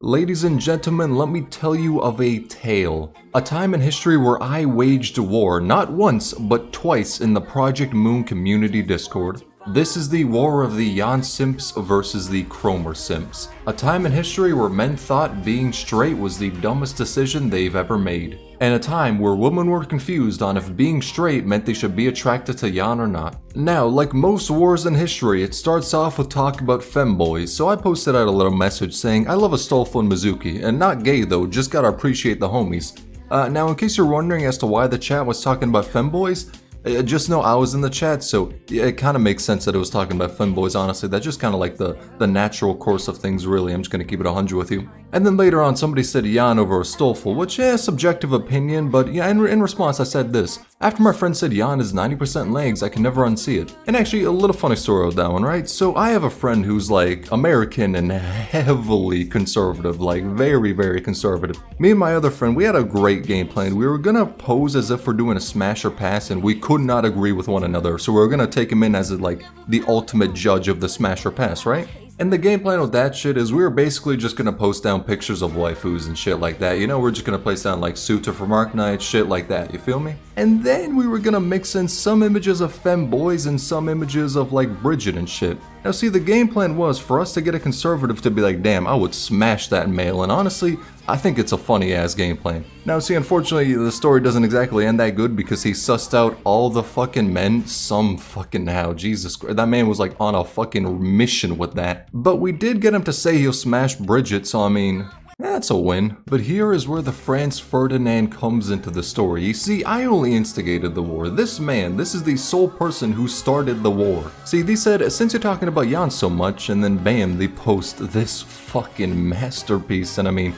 Ladies and gentlemen, let me tell you of a tale. A time in history where I waged war, not once, but twice in the Project Moon community Discord. This is the war of the Jan Simps versus the Cromer Simps. A time in history where men thought being straight was the dumbest decision they've ever made. And a time where women were confused on if being straight meant they should be attracted to Jan or not. Now, like most wars in history, it starts off with talk about femboys, so I posted out a little message saying I love Astolfo and Mizuki, and not gay though, just gotta appreciate the homies. Now in case you're wondering as to why the chat was talking about femboys, just know I was in the chat, so it kind of makes sense that it was talking about femboys, honestly. That's just kind of like the natural course of things, really. I'm just going to keep it 100 with you. And then later on, somebody said Jan over Astolfo, which, yeah, subjective opinion, but yeah, in response, I said this. After my friend said Jan is 90% legs, I can never unsee it. And actually, a little funny story with that one, right? So I have a friend who's like American and heavily conservative, like very, very conservative. Me and my other friend, we had a great game plan. We were going to pose as if we're doing a smash or pass, and we could not agree with one another. So we were going to take him in as like the ultimate judge of the smash or pass, right? And the game plan with that shit is we were basically just gonna post down pictures of waifus and shit like that. You know, we're just gonna place down like Suta from Arknight, shit like that, you feel me? And then we were gonna mix in some images of femboys and some images of like Bridget and shit. Now see, the game plan was for us to get a conservative to be like, damn, I would smash that male, and honestly, I think it's a funny ass game plan. Now see, unfortunately, the story doesn't exactly end that good because he sussed out all the fucking men some fucking how. Jesus Christ, that man was like on a fucking mission with that. But we did get him to say he'll smash Bridget, so I mean, that's a win. But here is where the Franz Ferdinand comes into the story. You see, I only instigated the war. This man, this is the sole person who started the war. See, they said, since you're talking about Jan so much, and then bam, they post this fucking masterpiece, and I mean,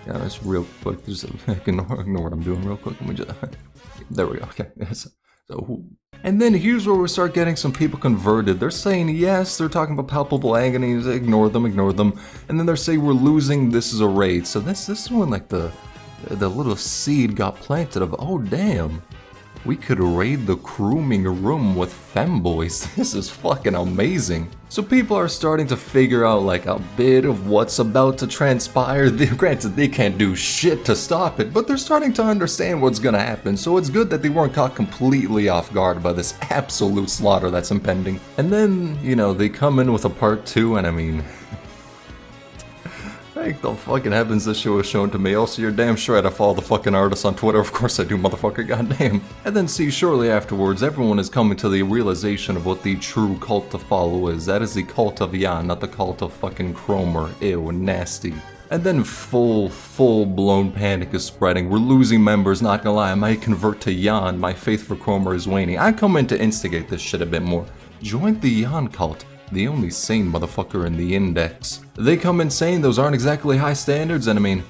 yeah, that's real quick. Just ignore what I'm doing real quick. Let me just, there we go. Okay. So, and then here's where we start getting some people converted. They're saying yes, they're talking about palpable agonies. Ignore them. And then they're saying we're losing. This is a raid. So this is when like the little seed got planted of, oh damn, we could raid the grooming room with femboys. This is fucking amazing. So people are starting to figure out like a bit of what's about to transpire. Granted, they can't do shit to stop it, but they're starting to understand what's gonna happen. So it's good that they weren't caught completely off guard by this absolute slaughter that's impending. And then, you know, they come in with a part 2, and I mean, thank the fucking heavens this show was shown to me. Also, you're damn sure I follow the fucking artists on Twitter. Of course I do, motherfucker, goddamn. And then see, shortly afterwards, everyone is coming to the realization of what the true cult to follow is. That is the cult of Jan, not the cult of fucking Cromer. Ew, nasty. And then full-blown panic is spreading. We're losing members, not gonna lie. I might convert to Jan. My faith for Cromer is waning. I come in to instigate this shit a bit more. Join the Jan cult. The only sane motherfucker in the index. They come in saying those aren't exactly high standards, and I mean,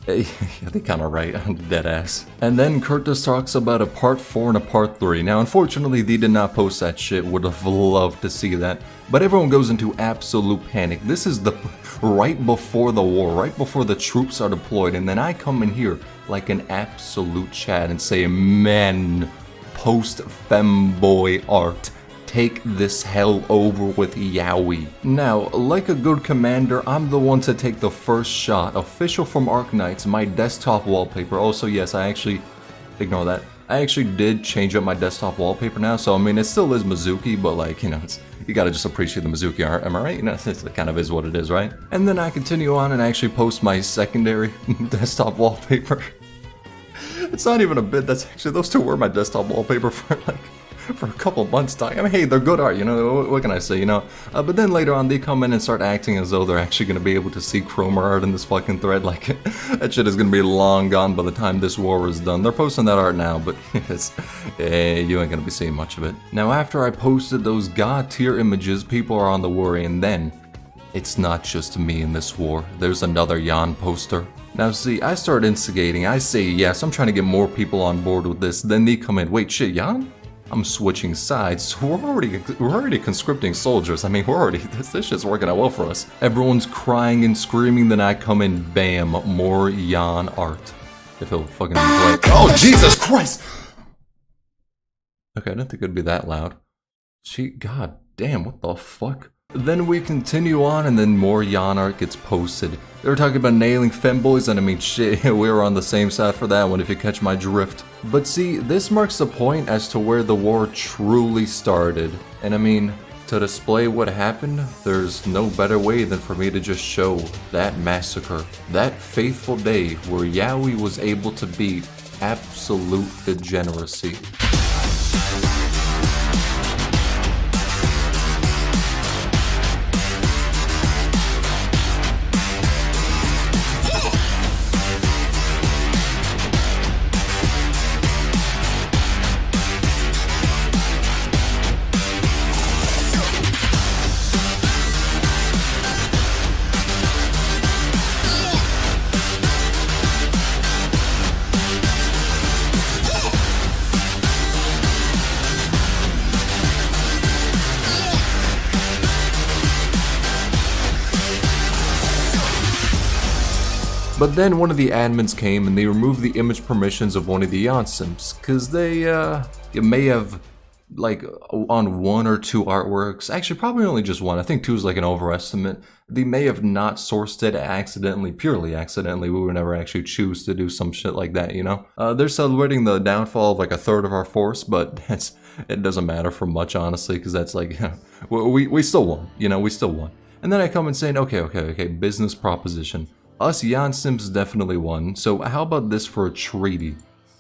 yeah, they kinda right, I'm dead ass. And then Curtis talks about a part 4 and a part 3. Now, unfortunately, they did not post that shit. Would have loved to see that. But everyone goes into absolute panic. This is the right before the war, right before the troops are deployed, and then I come in here like an absolute Chad and say, men, post femboy art. Take this hell over with Yowie. Now, like a good commander, I'm the one to take the first shot. Official from Arknights, my desktop wallpaper. Also, yes, I actually, ignore that. I actually did change up my desktop wallpaper now, so I mean, it still is Mizuki, but like, you know, you gotta just appreciate the Mizuki art, am I right? You know, it kind of is what it is, right? And then I continue on and actually post my secondary desktop wallpaper. It's not even a bit, that's actually, those two were my desktop wallpaper for a couple months, I mean, hey, they're good art, you know, what can I say, you know? But then later on, they come in and start acting as though they're actually going to be able to see Cromer art in this fucking thread, like, that shit is going to be long gone by the time this war is done. They're posting that art now, but it's, you ain't going to be seeing much of it. Now, after I posted those god tier images, people are on the worry, and then, it's not just me in this war, there's another Jan poster. Now see, I start instigating, I say yes, I'm trying to get more people on board with this, then they come in, wait, shit, Jan? I'm switching sides, so we're already conscripting soldiers. I mean, this shit's working out well for us. Everyone's crying and screaming, then I come in, bam, more Jan art. If it'll fucking play. Oh, Jesus Christ! Okay, I didn't think it'd be that loud. God damn, what the fuck? Then we continue on, and then more Yan art gets posted. They were talking about nailing femboys, and I mean shit, we were on the same side for that one if you catch my drift. But see, this marks the point as to where the war truly started. And I mean, to display what happened, there's no better way than for me to just show that massacre. That faithful day where Yaoi was able to beat absolute degeneracy. But then one of the admins came and they removed the image permissions of one of the Yan simps, cause they may have, like, on one or two artworks, actually probably only just one, I think two is like an overestimate, they may have not sourced it accidentally, purely accidentally. We would never actually choose to do some shit like that, you know? They're celebrating the downfall of like a third of our force, but it doesn't matter for much, honestly, because that's like, we still won, you know, we still won. And then I come and saying, okay, business proposition. Us Yan Sims definitely won, so how about this for a treaty?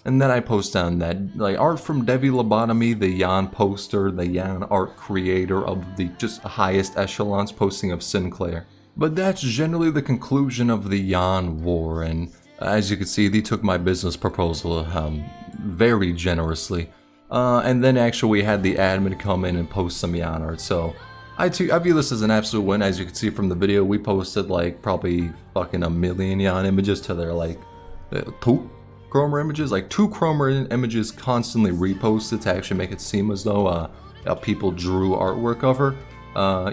And then I post down that, like, art from Devi Lobotomy, the Yan poster, the Yan art creator of the just highest echelons posting of Sinclair. But that's generally the conclusion of the Yan War, and as you can see, they took my business proposal very generously. And then actually we had the admin come in and post some Yan art, so I view this as an absolute win. As you can see from the video, we posted like probably fucking a million Yan images to their like 2 Chroma images, like 2 Chroma images constantly reposted to actually make it seem as though people drew artwork of her.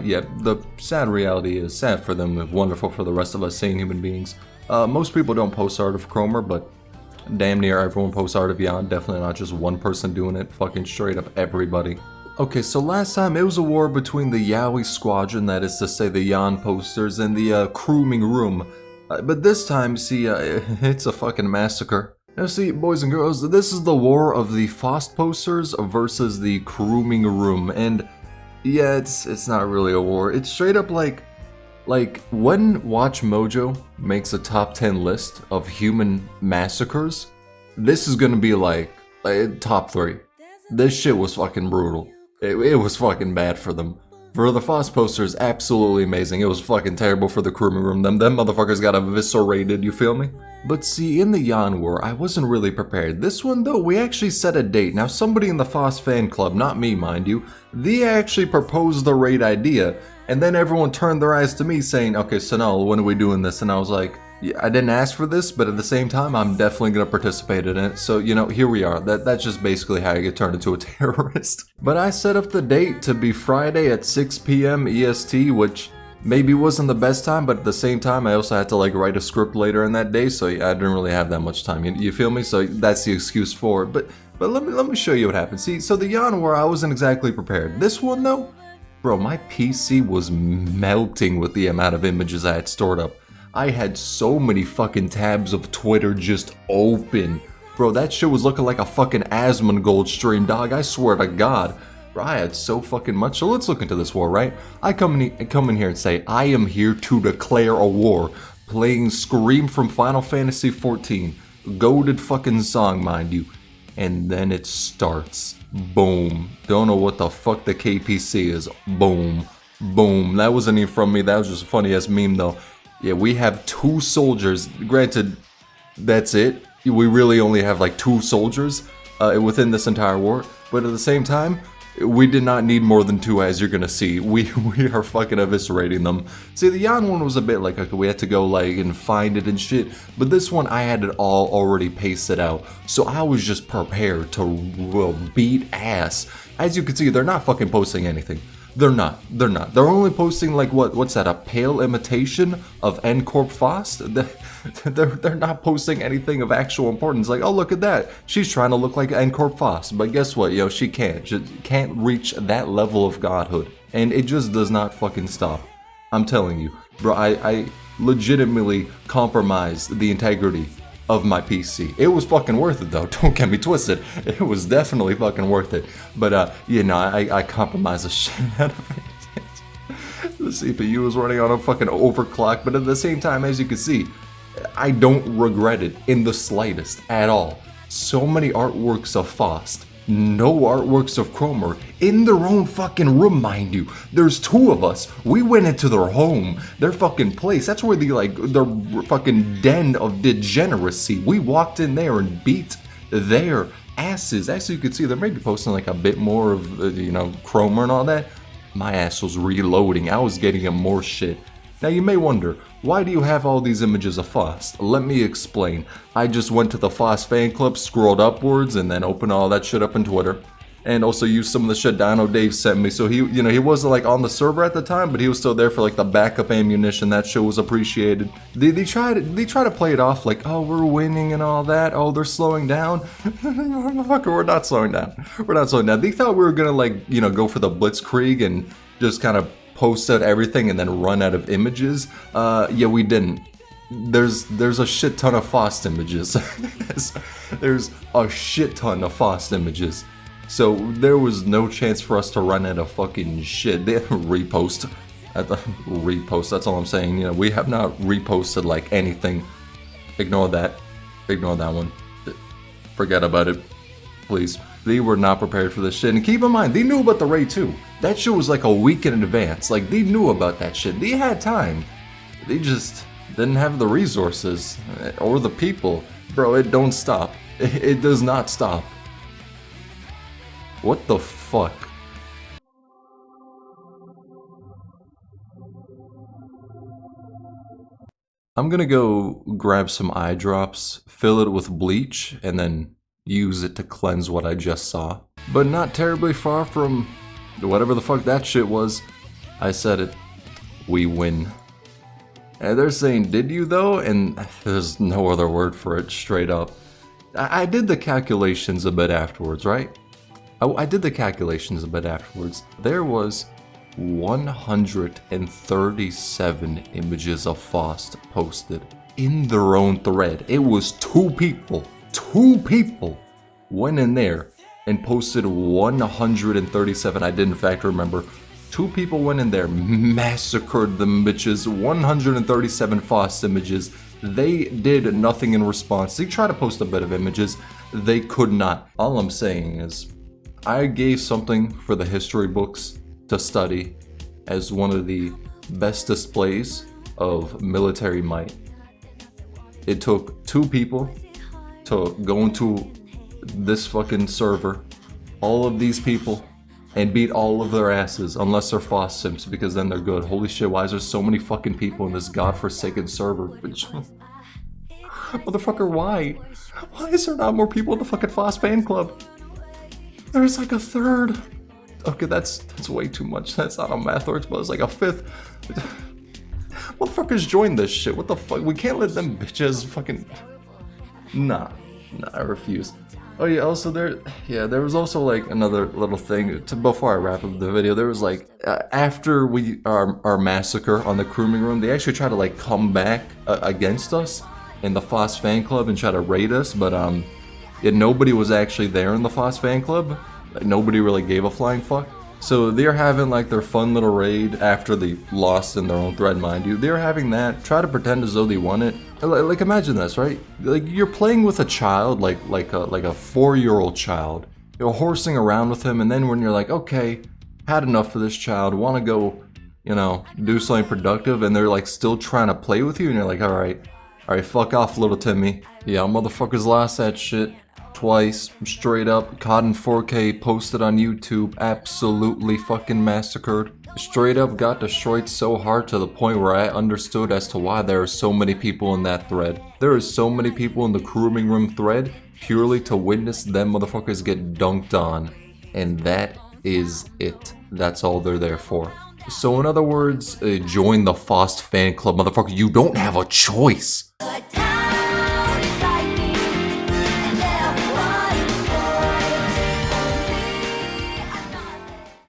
Yeah, the sad reality is sad for them, wonderful for the rest of us sane human beings. Most people don't post art of Chroma, but damn near everyone posts art of Yan, definitely not just one person doing it, fucking straight up everybody. Okay, so last time it was a war between the Yaoi squadron, that is to say the Yan posters, and the crewing room. But this time, see, it's a fucking massacre. Now see, boys and girls, this is the war of the Fost posters versus the crewing room, and yeah, it's not really a war. It's straight up like when Watch Mojo makes a top 10 list of human massacres, this is gonna be like top 3. This shit was fucking brutal. It was fucking bad for them. For the Fost posters, absolutely amazing. It was fucking terrible for the crewing room. Them motherfuckers got eviscerated, you feel me? But see, in the Yan War, I wasn't really prepared. This one though, we actually set a date. Now somebody in the Fost fan club, not me mind you, they actually proposed the raid idea. And then everyone turned their eyes to me saying, okay, Tsunul, when are we doing this? And I was like, yeah, I didn't ask for this, but at the same time, I'm definitely going to participate in it. So, you know, here we are. That's just basically how you get turned into a terrorist. But I set up the date to be Friday at 6 p.m. EST, which maybe wasn't the best time, but at the same time, I also had to like write a script later in that day, so I didn't really have that much time. You feel me? So that's the excuse for it. But let me show you what happened. See, so the Yan War, I wasn't exactly prepared. This one though, bro, my PC was melting with the amount of images I had stored up. I had so many fucking tabs of Twitter just open. Bro, that shit was looking like a fucking Asmongold stream, dog. I swear to God. Bro, I had so fucking much. So let's look into this war, right? I come in here and say, I am here to declare a war. Playing Scream from Final Fantasy XIV. Goated fucking song, mind you. And then it starts. Boom. Don't know what the fuck the KPC is. Boom. Boom. That wasn't even from me. That was just a funny ass meme though. Yeah, we have 2 soldiers. Granted, that's it. We really only have like 2 soldiers within this entire war. But at the same time, we did not need more than 2, as you're gonna see. We are fucking eviscerating them. See, the Yan one was a bit like, okay, we had to go like and find it and shit. But this one, I had it all already pasted out. So I was just prepared to beat ass. As you can see, they're not fucking posting anything. They're not. They're only posting like what's that, a pale imitation of N Corp Fost? They're not posting anything of actual importance. Like, oh, look at that. She's trying to look like N Corp Fost. But guess what, yo, she can't reach that level of godhood. and it just does not fucking stop. I'm telling you, bro, I legitimately compromised the integrity of my PC. It was fucking worth it though, don't get me twisted. It was definitely fucking worth it. But you know, I compromised the shit out of it. The CPU was running on a fucking overclock, but at the same time, as you can see, I don't regret it in the slightest at all. So many artworks of Faust, no artworks of Cromer, in their own fucking room, mind you. There's two of us. We went into their home, their fucking place. That's where their fucking den of degeneracy. We walked in there and beat their asses. Actually, you could see they're maybe posting like a bit more of, you know, Cromer and all that. My ass was reloading. I was getting him more shit. Now you may wonder, why do you have all these images of Faust? Let me explain. I just went to the Faust fan club, scrolled upwards, and then opened all that shit up in Twitter. And also used some of the shit Dino Dave sent me. So he, you know, he wasn't like on the server at the time, but he was still there for like the backup ammunition. That shit was appreciated. They try to play it off like, oh, we're winning and all that. Oh, they're slowing down. Motherfucker, we're not slowing down. We're not slowing down. They thought we were gonna like, you know, go for the blitzkrieg and just kind of post out everything and then run out of images. Yeah, we didn't. There's a shit ton of Faust images. There's a shit ton of Faust images. So there was no chance for us to run out of fucking shit. They repost. Repost, that's all I'm saying. You know, we have not reposted like anything. Ignore that. Ignore that one. Forget about it. Please. They were not prepared for this shit. And keep in mind, they knew about the raid too. That shit was like a week in advance. Like, they knew about that shit. They had time. They just didn't have the resources or the people. Bro, it don't stop. It does not stop. What the fuck? I'm gonna go grab some eye drops, fill it with bleach, and then use it to cleanse what I just saw. But not terribly far from whatever the fuck that shit was. I said it. We win. And they're saying, did you though? And there's no other word for it, straight up. I did the calculations a bit afterwards, right? I did the calculations a bit afterwards. There was 137 images of Faust posted in their own thread. It was two people went in there and posted 137. I did in fact remember. Two people went in there, massacred them bitches. 137 Faust images. They did nothing in response. They tried to post a bit of images. They could not. All I'm saying is, I gave something for the history books to study as one of the best displays of military might. It took two people to go into this fucking server, all of these people, and beat all of their asses, unless they're Faust simps, because then they're good. Holy shit, why is there so many fucking people in this godforsaken server? Motherfucker, why? Why is there not more people in the fucking Faust fan club? There's like a third. Okay, that's way too much. That's not how math works, but it's like a fifth. Motherfuckers join this shit. What the fuck? We can't let them bitches fucking... Nah, I refuse. Oh yeah, also there was also like another little thing, before I wrap up the video, there was like, after our massacre on the crewing room, they actually tried to like come back against us in the Faust fan club and try to raid us, but nobody was actually there in the Faust fan club. Like, nobody really gave a flying fuck. So they're having like their fun little raid after they lost in their own thread, mind you. They're having that, try to pretend as though they won it. Like imagine this, right? Like you're playing with a child, like a 4-year-old child. You're horsing around with him, and then when you're like, okay, had enough of this child, want to go, you know, do something productive, and they're like still trying to play with you, and you're like, all right, fuck off, little Timmy. Yeah, motherfuckers lost that shit. Twice, straight up, caught in 4K, posted on YouTube, absolutely fucking massacred. Straight up got destroyed so hard to the point where I understood as to why there are so many people in that thread. There are so many people in the crewing room thread purely to witness them motherfuckers get dunked on. And that is it. That's all they're there for. So in other words, join the Faust fan club, motherfucker. You don't have a choice.